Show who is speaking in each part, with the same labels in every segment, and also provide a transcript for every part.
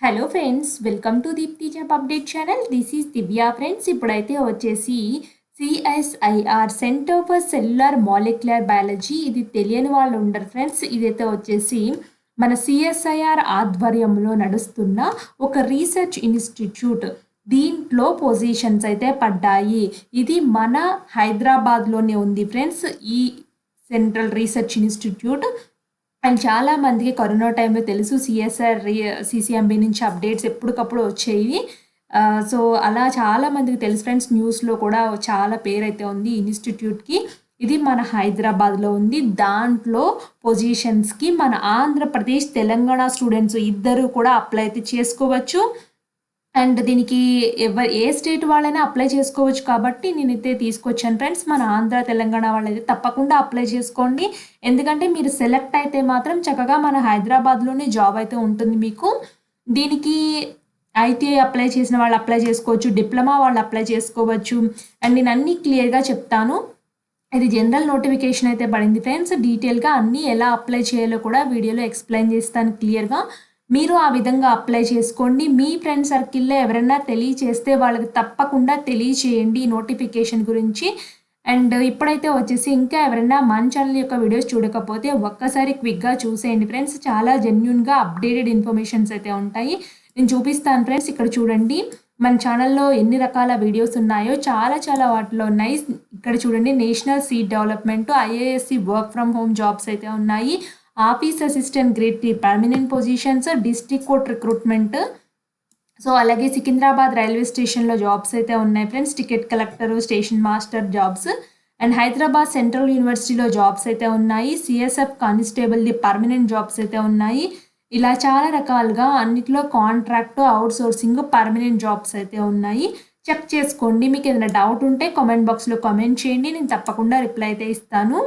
Speaker 1: Hello friends, welcome to Deepti job update channel. This is Divya friends. ఇప్పుడైతే వచ్చేసి CSIR centre for cellular molecular biology, ఇది తెలియని వాళ్ళు ఉండరు ఫ్రెండ్స్. ఇదైతే వచ్చేసి మన సిఎస్ఐఆర్ ఆధ్వర్యంలో నడుస్తున్న ఒక రీసెర్చ్ ఇన్స్టిట్యూట్. దీంట్లో పొజిషన్స్ అయితే పడ్డాయి. ఇది మన హైదరాబాద్లోనే ఉంది ఫ్రెండ్స్, ఈ సెంట్రల్ రీసెర్చ్ ఇన్స్టిట్యూట్. అండ్ చాలా మందికి కరోనా టైంలో తెలుసు, సిఎస్ఆర్ సిసిఎంబి నుంచి అప్డేట్స్ ఎప్పటికప్పుడు వచ్చేవి. సో అలా చాలా మందికి తెలుసు ఫ్రెండ్స్. న్యూస్లో కూడా చాలా పేరైతే ఉంది ఈ ఇన్స్టిట్యూట్కి. ఇది మన హైదరాబాద్లో ఉంది. దాంట్లో పొజిషన్స్కి మన ఆంధ్రప్రదేశ్, తెలంగాణ స్టూడెంట్స్ ఇద్దరు కూడా అప్లై అయితే చేసుకోవచ్చు. అండ్ దీనికి ఏ స్టేట్ వాళ్ళైనా అప్లై చేసుకోవచ్చు కాబట్టి నేనైతే తీసుకొచ్చాను ఫ్రెండ్స్. మన ఆంధ్ర, తెలంగాణ వాళ్ళైతే తప్పకుండా అప్లై చేసుకోండి. ఎందుకంటే మీరు సెలెక్ట్ అయితే మాత్రం చక్కగా మన హైదరాబాద్లోనే జాబ్ అయితే ఉంటుంది మీకు. దీనికి ఐటీఐ అప్లై చేసిన వాళ్ళు అప్లై చేసుకోవచ్చు, డిప్లొమా వాళ్ళు అప్లై చేసుకోవచ్చు. అండ్ నేను అన్నీ క్లియర్గా చెప్తాను. ఇది జనరల్ నోటిఫికేషన్ అయితే పడింది ఫ్రెండ్స్. డీటెయిల్గా అన్నీ ఎలా అప్లై చేయాలో కూడా వీడియోలో ఎక్స్ప్లెయిన్ చేస్తాను క్లియర్గా. మీరు ఆ విధంగా అప్లై చేసుకోండి. మీ ఫ్రెండ్ సర్కిల్లో ఎవరైనా తెలియచేస్తే వాళ్ళకి తప్పకుండా తెలియచేయండి ఈ నోటిఫికేషన్ గురించి. అండ్ ఇప్పుడైతే వచ్చేసి ఇంకా ఎవరైనా మన ఛానల్ యొక్క వీడియోస్ చూడకపోతే ఒక్కసారి క్విక్గా చూసేయండి ఫ్రెండ్స్. చాలా జెన్యున్గా అప్డేటెడ్ ఇన్ఫర్మేషన్స్ అయితే ఉంటాయి. నేను చూపిస్తాను ఫ్రెండ్స్. ఇక్కడ చూడండి మన ఛానల్లో ఎన్ని రకాల వీడియోస్ ఉన్నాయో చాలా వాటిలో ఉన్నాయి. ఇక్కడ చూడండి, national seat development, IASc work from home jobs అయితే ఉన్నాయి. Office assistant grade 3 permanent positions, district court recruitment. So అలాగే సికింద్రాబాద్ రైల్వే స్టేషన్లో జాబ్స్ అయితే ఉన్నాయి friends. Ticket collector, station master jobs. And Hyderabad central యూనివర్సిటీలో జాబ్స్ అయితే ఉన్నాయి. సిఎస్ఎఫ్ కానిస్టేబుల్ది పర్మనెంట్ జాబ్స్ అయితే ఉన్నాయి. ఇలా చాలా రకాలుగా అన్నిట్లో contract, out sourcing, permanent jobs అయితే ఉన్నాయి. చెక్ చేసుకోండి. మీకు ఏదైనా డౌట్ ఉంటే కామెంట్ బాక్స్లో కామెంట్ చేయండి, నేను తప్పకుండా రిప్లై అయితే ఇస్తాను.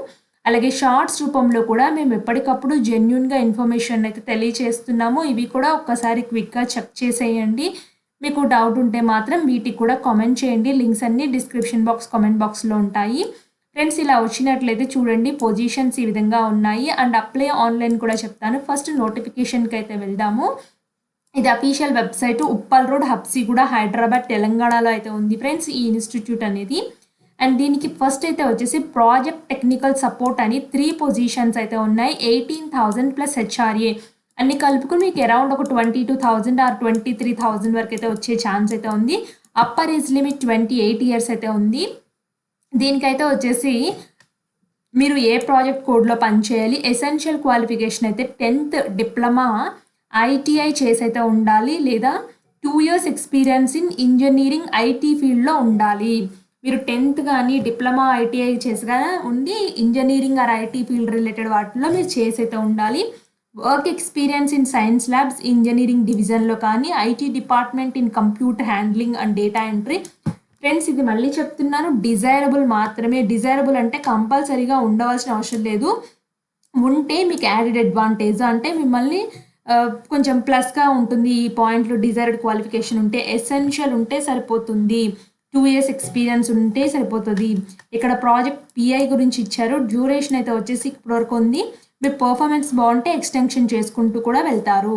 Speaker 1: అలాగే షార్ట్స్ రూపంలో కూడా మేము ఎప్పటికప్పుడు జెన్యున్గా ఇన్ఫర్మేషన్ అయితే తెలియచేస్తున్నాము. ఇవి కూడా ఒక్కసారి క్విక్గా చెక్ చేసేయండి. మీకు డౌట్ ఉంటే మాత్రం వీటికి కూడా కామెంట్ చేయండి. లింక్స్ అన్నీ డిస్క్రిప్షన్ బాక్స్, కామెంట్ బాక్స్లో ఉంటాయి ఫ్రెండ్స్. ఇలా వచ్చినట్లయితే చూడండి, పొజిషన్స్ ఈ విధంగా ఉన్నాయి. అండ్ అప్లై ఆన్లైన్ కూడా చెప్తాను. ఫస్ట్ నోటిఫికేషన్కి అయితే వెళ్దాము. ఇది official website, Uppal road, Habsiguda, Hyderabad, తెలంగాణలో అయితే ఉంది ఫ్రెండ్స్ ఈ ఇన్స్టిట్యూట్ అనేది. అండ్ దీనికి ఫస్ట్ అయితే వచ్చేసి ప్రాజెక్ట్ టెక్నికల్ సపోర్ట్ అని 3 పొజిషన్స్ అయితే ఉన్నాయి. 18,000 ప్లస్ హెచ్ఆర్ఏ అన్ని కలుపుకుని మీకు అరౌండ్ ఒక 22,000 ఆర్ 23,000 వరకు అయితే వచ్చే ఛాన్స్ అయితే ఉంది. అప్పర్ ఏజ్ లిమిట్ 28 ఇయర్స్ అయితే ఉంది. దీనికైతే వచ్చేసి మీరు ఏ ప్రాజెక్ట్ కోడ్లో పనిచేయాలి, ఎసెన్షియల్ క్వాలిఫికేషన్ అయితే 10th డిప్లొమా, ఐటీఐ చేసి అయితే ఉండాలి, లేదా 2 years experience in engineering IT ఫీల్డ్లో ఉండాలి. మీరు 10th కానీ డిప్లొమా, ఐటీఐ చేసిగా ఉండి engineering or IT field related వాటిలో మీరు చేసి అయితే ఉండాలి. Work experience in science labs, engineering డివిజన్లో కానీ, IT department in computer handling and data entry. Friends ఇది మళ్ళీ చెప్తున్నాను, డిజైరబుల్ మాత్రమే. డిజైరబుల్ అంటే కంపల్సరీగా ఉండవలసిన అవసరం లేదు. ఉంటే మీకు యాడెడ్ అడ్వాంటేజ్, అంటే మిమ్మల్ని కొంచెం ప్లస్గా ఉంటుంది ఈ పాయింట్లు. డిజైర్డ్ క్వాలిఫికేషన్ ఉంటే, ఎసెన్షియల్ ఉంటే సరిపోతుంది. 2 years ఎక్స్పీరియన్స్ ఉంటే సరిపోతుంది. ఇక్కడ ప్రాజెక్ట్ పిఐ గురించి ఇచ్చారు. డ్యూరేషన్ అయితే వచ్చేసి ఇప్పటివరకు ఉంది. మీ పర్ఫార్మెన్స్ బాగుంటే ఎక్స్టెన్షన్ చేసుకుంటూ కూడా వెళ్తారు.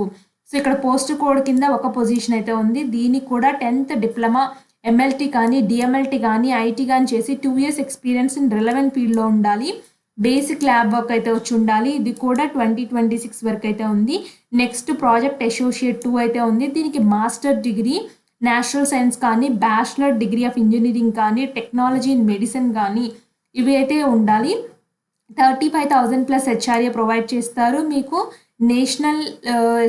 Speaker 1: సో ఇక్కడ పోస్ట్ కోడ్ కింద ఒక పొజిషన్ అయితే ఉంది. దీనికి కూడా 10th డిప్లొమా, ఎంఎల్టీ కానీ, డిఎంఎల్టీ కానీ, ఐటీ కానీ చేసి 2 years ఎక్స్పీరియన్స్ ఇన్ రిలవెంట్ ఫీల్డ్లో ఉండాలి. బేసిక్ ల్యాబ్ వర్క్ అయితే వచ్చి ఉండాలి. ఇది కూడా 2026 వరకు అయితే ఉంది. నెక్స్ట్ ప్రాజెక్ట్ అసోసియేట్ 2 అయితే ఉంది. దీనికి మాస్టర్ డిగ్రీ నేచురల్ సైన్స్ కానీ, బ్యాచిలర్ డిగ్రీ ఆఫ్ ఇంజనీరింగ్ కానీ, టెక్నాలజీ ఇన్ మెడిసిన్ కానీ ఇవి అయితే ఉండాలి. 35,000 ప్లస్ హెచ్ఆర్ఏ ప్రొవైడ్ చేస్తారు. మీకు నేషనల్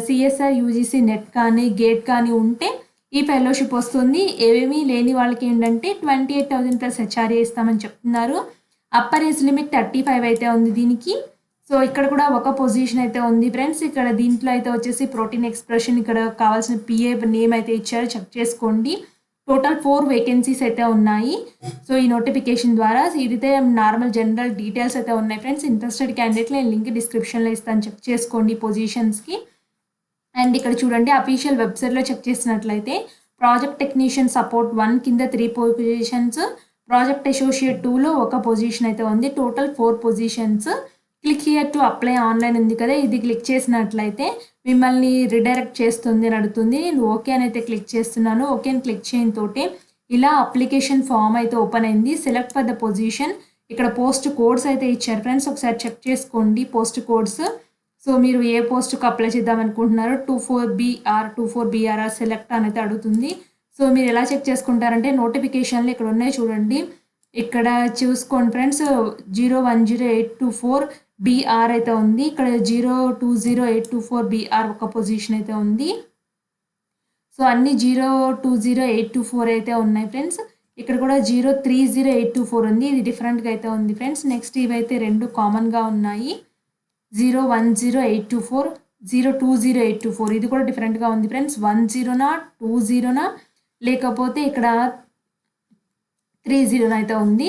Speaker 1: సిఎస్ఆర్ యూజీసీ నెట్ కానీ, గేట్ కానీ ఉంటే ఈ ఫెలోషిప్ వస్తుంది. ఏమీ లేని వాళ్ళకి ఏంటంటే 28,000 ప్లస్ హెచ్ఆర్ఏ ఇస్తామని చెప్తున్నారు. అప్పర్ ఏజ్ లిమిట్ 35 అయితే ఉంది దీనికి. సో ఇక్కడ కూడా ఒక పొజిషన్ అయితే ఉంది ఫ్రెండ్స్. ఇక్కడ దీంట్లో అయితే వచ్చేసి ప్రోటీన్ ఎక్స్ప్రెషన్, ఇక్కడ కావాల్సిన పిఏ నేమ్ అయితే ఇచ్చారు, చెక్ చేసుకోండి. టోటల్ 4 వేకెన్సీస్ అయితే ఉన్నాయి. సో ఈ నోటిఫికేషన్ ద్వారా ఇదైతే నార్మల్ జనరల్ డీటెయిల్స్ అయితే ఉన్నాయి ఫ్రెండ్స్. ఇంట్రెస్టెడ్ క్యాండిడేట్లు నేను లింక్ డిస్క్రిప్షన్లో ఇస్తాను, చెక్ చేసుకోండి పొజిషన్స్కి. అండ్ ఇక్కడ చూడండి, అఫీషియల్ వెబ్సైట్లో చెక్ చేసినట్లయితే ప్రాజెక్ట్ టెక్నీషియన్ సపోర్ట్ 1 కింద 3 పొజిషన్స్, ప్రాజెక్ట్ అసోసియేట్ 2లో ఒక పొజిషన్ అయితే ఉంది. Total 4 positions. Click here to apply online ఉంది కదా, ఇది క్లిక్ చేసినట్లయితే మిమ్మల్ని రిడైరెక్ట్ చేస్తుంది అని అడుగుతుంది. నేను ఓకే అని అయితే క్లిక్ చేస్తున్నాను. ఓకే అని క్లిక్ చేయడంతోటే ఇలా అప్లికేషన్ ఫామ్ అయితే ఓపెన్ అయింది. Select for the position. ఇక్కడ పోస్ట్ కోడ్స్ అయితే ఇచ్చారు ఫ్రెండ్స్. ఒకసారి చెక్ చేసుకోండి పోస్ట్ కోడ్స్. సో మీరు ఏ పోస్ట్‌కి అప్లై చేద్దాం అనుకుంటున్నారో 24BR, 24BRR సెలెక్ట్ అని అయితే అడుగుతుంది. సో మీరు ఎలా చెక్ చేసుకుంటారంటే నోటిఫికేషన్‌లు ఇక్కడ ఉన్నాయి చూడండి. ఇక్కడ చూసుకోండి ఫ్రెండ్స్ 010824BR అయితే ఉంది. ఇక్కడ 020824BR ఒక పొజిషన్ అయితే ఉంది. సో అన్ని 020824 అయితే ఉన్నాయి ఫ్రెండ్స్. ఇక్కడ కూడా 030824 ఉంది. ఇది డిఫరెంట్‌గా అయితే ఉంది ఫ్రెండ్స్. నెక్స్ట్ ఇవైతే 2 కామన్‌గా ఉన్నాయి. 010824, 020824 ఇది కూడా డిఫరెంట్‌గా ఉంది ఫ్రెండ్స్. 10నా, 20నా లేకపోతే ఇక్కడ 30 అయితే ఉంది.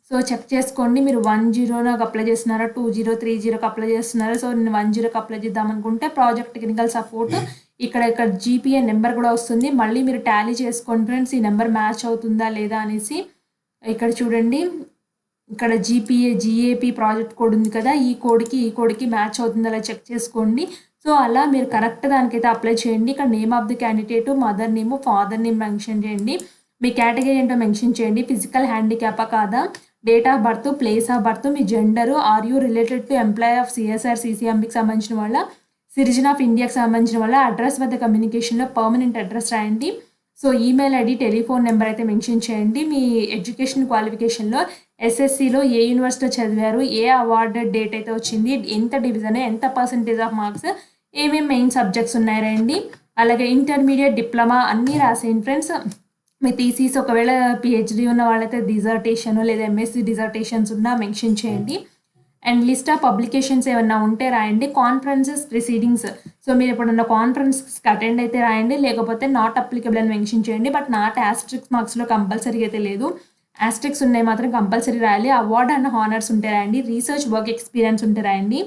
Speaker 1: సో చెక్ చేసుకోండి. మీరు 10కి అప్లై చేస్తున్నారా, 20, 30కి అప్లై చేస్తున్నారా. సో నేను 10కి అప్లై చేద్దాం అనుకుంటే ప్రాజెక్ట్ టెక్నికల్ సపోర్ట్ ఇక్కడ జీపీఏ నెంబర్ కూడా వస్తుంది. మళ్ళీ మీరు టాలీ చేసుకోండి ఫ్రెండ్స్. ఈ నెంబర్ మ్యాచ్ అవుతుందా లేదా అనేసి. ఇక్కడ చూడండి, ఇక్కడ జీపీఏ జీఏపీ ప్రాజెక్ట్ కోడ్ ఉంది కదా, ఈ కోడ్కి మ్యాచ్ అవుతుందా అలా చెక్ చేసుకోండి. సో అలా మీరు కరెక్ట్ దానికైతే అప్లై చేయండి. ఇక్కడ name of the candidate, mother name, father name mention చేయండి. మీ కేటగిరీ ఏంటో మెన్షన్ చేయండి. ఫిజికల్ హ్యాండిక్యాపా కాదా, date of birth, place of birth, మీ gender, are you related to employ of CSR సిసిఎంబికి సంబంధించిన వాళ్ళ, సిటిజన్ ఆఫ్ ఇండియాకి సంబంధించిన వాళ్ళ, అడ్రస్ వద్ద కమ్యూనికేషన్లో పర్మనెంట్ అడ్రస్ రాయండి. So email ID, telephone number అయితే మెన్షన్ చేయండి. మీ ఎడ్యుకేషన్ క్వాలిఫికేషన్లో ఎస్ఎస్సిలో ఏ యూనివర్సిటీలో చదివారు, ఏ అవార్డెడ్ డేట్ అయితే వచ్చింది, ఎంత డివిజన్, ఎంత పర్సెంటేజ్ ఆఫ్ మార్క్స్, ఏమేమి మెయిన్ సబ్జెక్ట్స్ ఉన్నాయి రండి. అలాగే ఇంటర్మీడియట్, డిప్లొమా అన్నీ రాసేయండి ఫ్రెండ్స్. మీ థీసిస్ ఒకవేళ పిహెచ్డి ఉన్న వాళ్ళైతే డిజర్టేషన్ లేదా ఎంఎస్సి డిజర్టేషన్స్ ఉన్నా మెన్షన్ చేయండి. అండ్ లిస్ట్ ఆఫ్ పబ్లికేషన్స్ ఏమన్నా ఉంటే రాయండి. కాన్ఫరెన్సెస్ ప్రొసీడింగ్స్, సో మీరు ఎప్పుడన్నా కాన్ఫరెన్స్కి అటెండ్ అయితే రాయండి. లేకపోతే నాట్ అప్లికబుల్ అని మెన్షన్ చేయండి. బట్ నాట్ ఆస్ట్రిక్స్ మార్క్స్లో కంపల్సరీగా అయితే లేదు. ఆస్ట్రిక్స్ ఉన్నాయి మాత్రం కంపల్సరీ రాయాలి. అవార్డ్ అండ్ హానర్స్ ఉంటే రాయండి. రీసెర్చ్ వర్క్ ఎక్స్పీరియన్స్ ఉంటే రాయండి.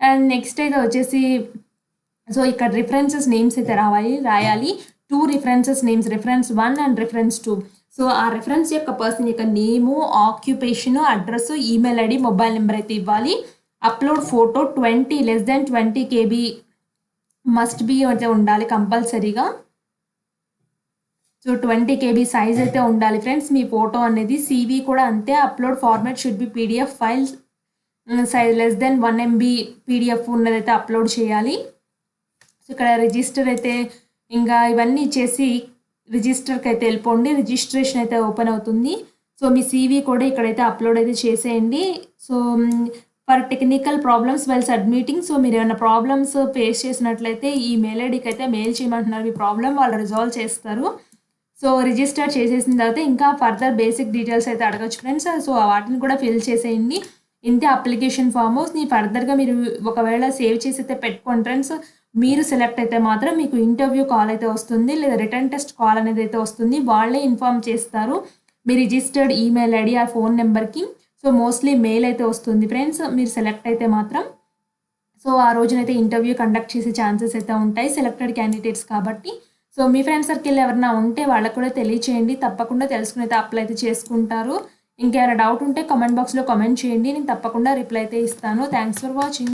Speaker 1: అండ్ నెక్స్ట్ అయితే వచ్చేసి సో ఇక్కడ రిఫరెన్సెస్ నేమ్స్ అయితే రాయాలి. 2 references names, reference 1 and reference 2. So ఆ రిఫరెన్స్ యొక్క పర్సన్ యొక్క name, occupation, address, email ID, mobile number అయితే ఇవ్వాలి. Upload photo 20 KB must be అయితే ఉండాలి కంపల్సరీగా. సో 20 KB సైజ్ అయితే ఉండాలి ఫ్రెండ్స్ మీ ఫోటో అనేది. CV కూడా అంతే. Upload format should be PDF files size <1 MB PDF ఉన్నదైతే అప్లోడ్ చేయాలి. సో ఇక్కడ రిజిస్టర్ అయితే ఇంకా ఇవన్నీ ఇచ్చేసి రిజిస్టర్కి అయితే వెళ్ళిపోండి. రిజిస్ట్రేషన్ అయితే ఓపెన్ అవుతుంది. సో మీ CV కూడా ఇక్కడైతే అప్లోడ్ అయితే చేసేయండి. So for technical problems while submitting, so మీరు ఏమైనా ప్రాబ్లమ్స్ ఫేస్ చేసినట్లయితే ఈ మెయిల్ ఐడికి అయితే మెయిల్ చేయమంటున్నారు. మీ ప్రాబ్లం వాళ్ళు రిజాల్వ్ చేస్తారు. సో రిజిస్టర్ చేసేసిన తర్వాత ఇంకా ఫర్దర్ బేసిక్ డీటెయిల్స్ అయితే అడగచ్చు ఫ్రెండ్స్. సో వాటిని కూడా ఫిల్ చేసేయండి. ఇంతే అప్లికేషన్ ఫామ్. ఫర్దర్గా మీరు ఒకవేళ సేవ్ చేసి అయితే పెట్టుకోండి ఫ్రెండ్స్. మీరు సెలెక్ట్ అయితే మాత్రం మీకు ఇంటర్వ్యూ కాల్ అయితే వస్తుంది, లేదా రిటర్న్ టెస్ట్ కాల్ అనేది అయితే వస్తుంది. వాళ్ళే ఇన్ఫామ్ చేస్తారు మీ రిజిస్టర్డ్ ఈమెయిల్ ఐడి ఆ ఫోన్ నెంబర్కి. సో మోస్ట్లీ మెయిల్ అయితే వస్తుంది ఫ్రెండ్స్ మీరు సెలెక్ట్ అయితే మాత్రం. సో ఆ రోజునైతే ఇంటర్వ్యూ కండక్ట్ చేసే ఛాన్సెస్ అయితే ఉంటాయి సెలెక్టెడ్ క్యాండిడేట్స్ కాబట్టి. సో మీ ఫ్రెండ్ సర్కిల్ ఎవరైనా ఉంటే వాళ్ళకు కూడా తెలియచేయండి. తప్పకుండా తెలుసుకుని అయితే అప్లై అయితే చేసుకుంటారు. ఇంకేమైనా డౌట్ ఉంటే కామెంట్ బాక్స్లో కామెంట్ చేయండి. నేను తప్పకుండా రిప్లై అయితే ఇస్తాను. Thanks for watching.